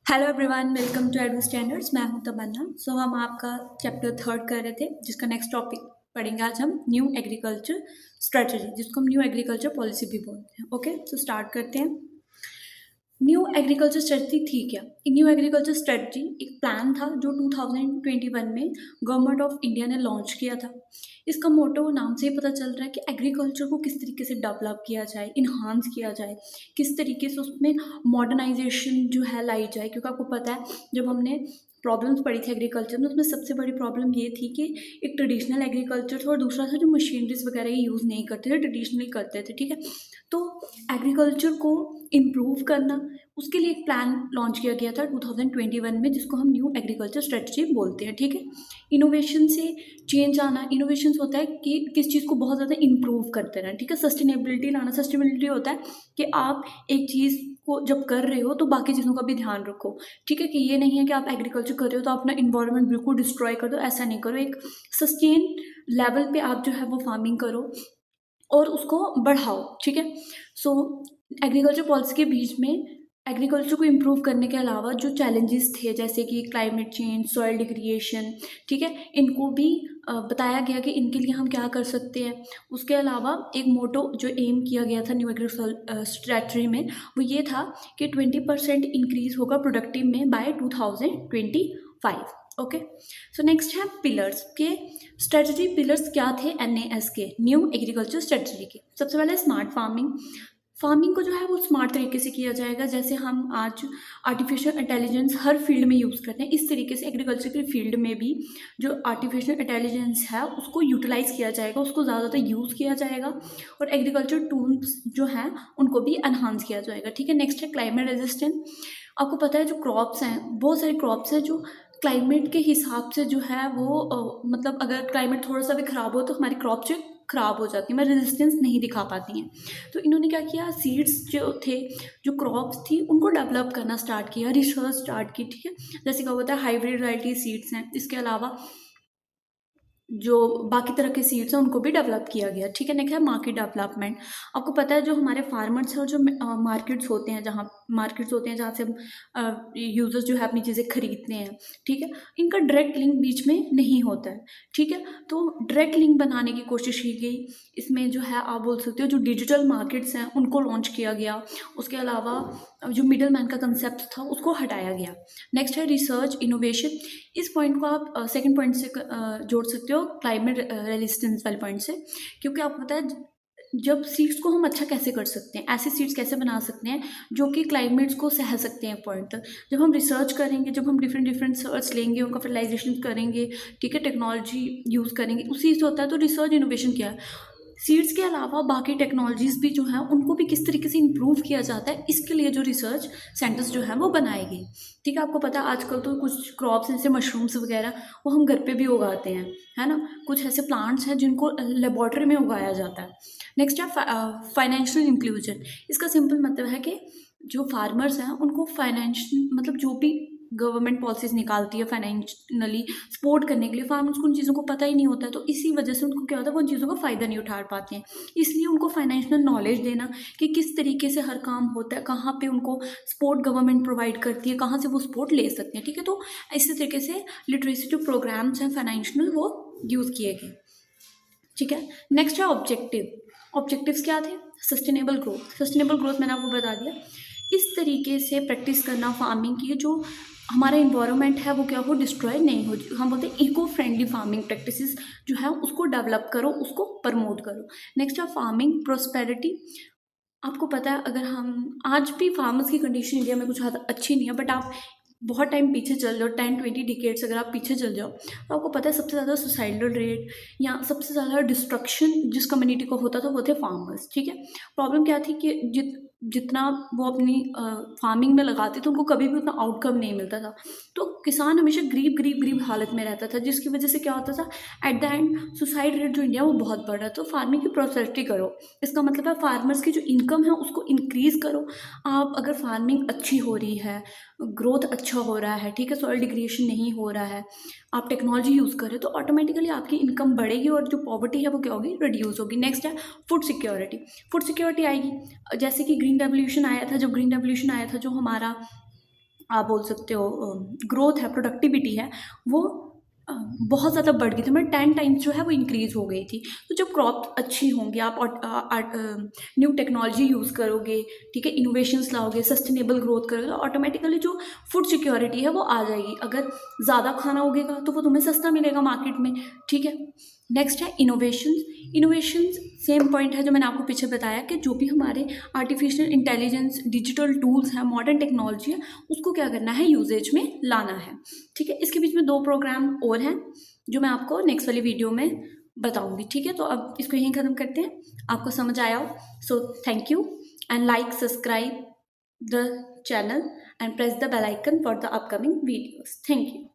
Hello everyone, welcome to Edu Standards. मैं हूं तमन्ना। हम आपका चैप्टर थर्ड कर रहे थे, जिसका नेक्स्ट टॉपिक पढ़ेंगे आज हम न्यू एग्रीकल्चर स्ट्रेटजी, जिसको हम न्यू एग्रीकल्चर पॉलिसी भी बोलते हैं। ओके, तो स्टार्ट करते हैं। न्यू एग्रीकल्चर स्ट्रेटजी थी क्या? न्यू एग्रीकल्चर स्ट्रेटजी एक प्लान था जो 2021 में गवर्नमेंट ऑफ इंडिया ने लॉन्च किया था। इसका मोटो नाम से ही पता चल रहा है कि एग्रीकल्चर को किस तरीके से डेवलप किया जाए, इन्हांस किया जाए, किस तरीके से उसमें मॉडर्नाइजेशन जो है लाई जाए। क्योंकि आपको पता है, जब हमने प्रॉब्लम्स पड़ी थी एग्रीकल्चर में, उसमें सबसे बड़ी प्रॉब्लम ये थी कि एक ट्रेडिशनल एग्रीकल्चर था और दूसरा था जो मशीनरीज वगैरह ये यूज़ नहीं करते थे, ट्रेडिशनली करते थे। ठीक है, तो एग्रीकल्चर को इम्प्रूव करना, उसके लिए एक प्लान लॉन्च किया गया था 2021 में, जिसको हम न्यू एग्रीकल्चर स्ट्रेटजी बोलते हैं। ठीक है, इनोवेशन से चेंज आना। इनोवेशन होता है कि किस चीज़ को बहुत ज़्यादा इम्प्रूव करते रहें। ठीक है, सस्टेनेबिलिटी लाना। सस्टेनेबिलिटी होता है कि आप एक चीज़ को जब कर रहे हो तो बाकी चीज़ों का भी ध्यान रखो। ठीक है, कि ये नहीं है कि आप एग्रीकल्चर कर रहे हो तो अपना इन्वायरमेंट बिल्कुल डिस्ट्रॉय कर दो, ऐसा नहीं करो। एक सस्टेन लेवल पे आप जो है वो फार्मिंग करो और उसको बढ़ाओ। ठीक है, सो एग्रीकल्चर पॉलिसी के बीच में एग्रीकल्चर को इम्प्रूव करने के अलावा जो चैलेंजेस थे, जैसे कि क्लाइमेट चेंज, सॉइल डिग्रेडेशन, ठीक है, इनको भी बताया गया कि इनके लिए हम क्या कर सकते हैं। उसके अलावा एक मोटो जो एम किया गया था न्यू एग्रीकल्चर स्ट्रेटजी में, वो ये था कि 20% इंक्रीज होगा प्रोडक्टिव में बाय 2025। ओके, सो नेक्स्ट है पिलर्स के। स्ट्रेटजी पिलर्स क्या थे एनएएस के, न्यू एग्रीकल्चर स्ट्रेटजी के? सबसे पहले स्मार्ट फार्मिंग। फार्मिंग को जो है वो स्मार्ट तरीके से किया जाएगा। जैसे हम आज आर्टिफिशियल इंटेलिजेंस हर फील्ड में यूज़ करते हैं, इस तरीके से एग्रीकल्चर की फील्ड में भी जो आर्टिफिशियल इंटेलिजेंस है उसको यूटिलाइज किया जाएगा, उसको ज़्यादातर यूज़ किया जाएगा और एग्रीकल्चर टूल्स जो हैं उनको भी एनहांस किया जाएगा। ठीक है, नेक्स्ट है क्लाइमेट रेजिस्टेंट। आपको पता है जो क्रॉप्स हैं, बहुत सारे क्रॉप्स हैं जो क्लाइमेट के हिसाब से जो है वो मतलब अगर क्लाइमेट थोड़ा सा भी ख़राब हो तो हमारी क्रॉप जो ख़राब हो जाती है, मतलब रेजिस्टेंस नहीं दिखा पाती हैं। तो इन्होंने क्या किया, सीड्स जो थे, जो क्रॉप्स थी, उनको डेवलप करना स्टार्ट किया, रिसर्च स्टार्ट की। ठीक है, जैसे क्या होता है हाइब्रिड वैरायटी सीड्स हैं, इसके अलावा जो बाकी तरह के सीड्स हैं उनको भी डेवलप किया गया। ठीक है, नेक्स्ट है मार्केट डेवलपमेंट। आपको पता है जो हमारे फार्मर्स हैं और जो मार्केट्स होते हैं, जहाँ से यूजर्स जो है अपनी चीज़ें खरीदते हैं, ठीक है, इनका डायरेक्ट लिंक बीच में नहीं होता है। ठीक है, तो डायरेक्ट लिंक बनाने की कोशिश की गई। इसमें जो है आप बोल सकते हो जो डिजिटल मार्केट्स हैं उनको लॉन्च किया गया। उसके अलावा जो मिडल मैन का कंसेप्ट था उसको हटाया गया। नेक्स्ट है रिसर्च इनोवेशन। इस पॉइंट को आप सेकंड पॉइंट से जोड़ सकते हो क्लाइमेट रेजिस्टेंस वाले पॉइंट से, क्योंकि आपको पता है जब सीड्स को हम अच्छा कैसे कर सकते हैं, ऐसे सीड्स कैसे बना सकते हैं जो कि क्लाइमेट्स को सह सकते हैं पॉइंट तक। जब हम रिसर्च करेंगे, जब हम डिफरेंट डिफरेंट सर्च लेंगे, उनका फर्टिलाइजेशन करेंगे, ठीक है, टेक्नोलॉजी यूज़ करेंगे, उसी से होता है। तो रिसर्च इनोवेशन क्या है, सीड्स के अलावा बाकी टेक्नोलॉजीज़ भी जो हैं उनको भी किस तरीके से इम्प्रूव किया जाता है, इसके लिए जो रिसर्च सेंटर्स जो हैं वो बनाए गए। ठीक है, आपको पता है आजकल तो कुछ क्रॉप्स जैसे मशरूम्स वगैरह वो हम घर पे भी उगाते हैं, है ना। कुछ ऐसे प्लांट्स हैं जिनको लेबॉर्ट्री में उगाया जाता है। नेक्स्ट है फाइनेंशियल इंक्लूजन। इसका सिंपल मतलब है कि जो फार्मर्स हैं उनको फाइनेंशियल, मतलब जो भी गवर्नमेंट पॉलिसीज निकालती है फाइनेंशियली सपोर्ट करने के लिए, फार्मर्स को उन चीज़ों को पता ही नहीं होता है, तो इसी वजह से उनको क्या होता है, वो उन चीज़ों का फ़ायदा नहीं उठा पाते हैं। इसलिए उनको फाइनेंशियल नॉलेज देना कि किस तरीके से हर काम होता है, कहाँ पे उनको सपोर्ट गवर्नमेंट प्रोवाइड करती है, कहाँ से वो सपोर्ट ले सकते हैं। ठीक है, तो इसी तरीके से लिटरेसी जो प्रोग्राम्स हैं फाइनेंशियल वो यूज़ किए गए। ठीक है, नेक्स्ट है ऑब्जेक्टिव। ऑब्जेक्टिव्स क्या थे, सस्टेनेबल ग्रोथ। सस्टेनेबल ग्रोथ मैंने आपको बता दिया। इस तरीके से प्रैक्टिस करना फार्मिंग की, जो हमारा इन्वायरमेंट है वो क्या हो, डिस्ट्रॉय नहीं हो। हम बोलते हैं इको फ्रेंडली फार्मिंग प्रैक्टिसेस जो है उसको डेवलप करो, उसको प्रमोट करो। नेक्स्ट है फार्मिंग प्रोस्पेरिटी। आपको पता है अगर हम आज भी फार्मर्स की कंडीशन इंडिया में कुछ ज़्यादा अच्छी नहीं है, बट आप बहुत टाइम पीछे चल जाओ, 10-20 डिकेड्स अगर आप पीछे चल जाओ, तो आपको पता है सबसे ज़्यादा सुसाइडल रेट या सबसे ज़्यादा डिस्ट्रक्शन जिस कम्युनिटी को होता था वो थे फार्मर्स। ठीक है, प्रॉब्लम क्या थी कि जितना वो अपनी फार्मिंग में लगाते थे उनको कभी भी उतना आउटकम नहीं मिलता था। तो किसान हमेशा गरीब हालत में रहता था, जिसकी वजह से क्या होता था, at the end suicide rate जो इंडिया वो बहुत बढ़ रहा है। तो फार्मिंग की प्रोस्पेरिटी करो, इसका मतलब है फार्मर्स की जो इनकम है उसको इंक्रीज़ करो। आप अगर फार्मिंग अच्छी हो रही है, ग्रोथ अच्छा हो रहा है, ठीक है, सॉइल डिग्रेडेशन नहीं हो रहा है, आप टेक्नोलॉजी यूज़ करें, तो ऑटोमेटिकली आपकी इनकम बढ़ेगी और जो पॉवर्टी है वो क्या होगी, रिड्यूस होगी। नेक्स्ट है फूड सिक्योरिटी। फूड सिक्योरिटी आएगी जैसे कि ग्रीन रेवोल्यूशन आया था, जब ग्रीन रेवोल्यूशन आया था जो हमारा आप बोल सकते हो ग्रोथ है, प्रोडक्टिविटी है, वो बहुत ज़्यादा बढ़ गई थी, मतलब 10 टाइम्स जो है वो इंक्रीज़ हो गई थी। तो जब क्रॉप अच्छी होंगी, आप न्यू टेक्नोलॉजी यूज़ करोगे, ठीक है, इनोवेशंस लाओगे, सस्टेनेबल ग्रोथ करोगे, तो ऑटोमेटिकली जो फूड सिक्योरिटी है वो आ जाएगी। अगर ज़्यादा खाना उगेगा तो वो तुम्हें सस्ता मिलेगा मार्केट में, ठीक है। नेक्स्ट है इनोवेशंस। इनोवेशंस सेम पॉइंट है जो मैंने आपको पीछे बताया कि जो भी हमारे आर्टिफिशियल इंटेलिजेंस, डिजिटल टूल्स हैं, मॉडर्न टेक्नोलॉजी है, उसको क्या करना है, यूजेज में लाना है, ठीक है। इसके बीच में 2 प्रोग्राम और हैं जो मैं आपको नेक्स्ट वाली वीडियो में बताऊंगी, ठीक है। तो अब इसको यहीं ख़त्म करते हैं। आपको समझ आया हो, so thank you and like, subscribe the channel and press the bell icon for the upcoming videos. Thank you.